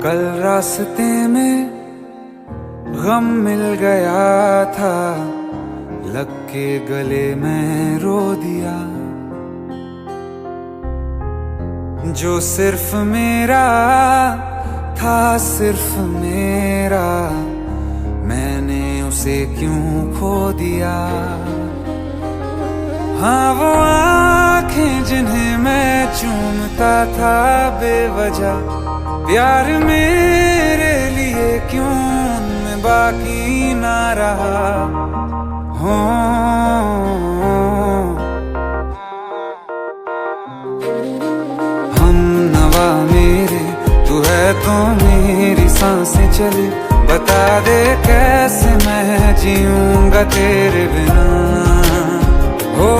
कल रास्ते में गम मिल गया था, लग के गले में रो दिया। जो सिर्फ मेरा था, सिर्फ मेरा, मैंने उसे क्यों खो दिया। हाँ वो आंखें जिन्हें मैं चूमता था बेवजह, प्यार मेरे लिए क्यों उनमें बाकी ना रहा। हो हम नवा मेरे, तू है तो मेरी सांसें चले। बता दे कैसे मैं जीऊंगा तेरे बिना। हो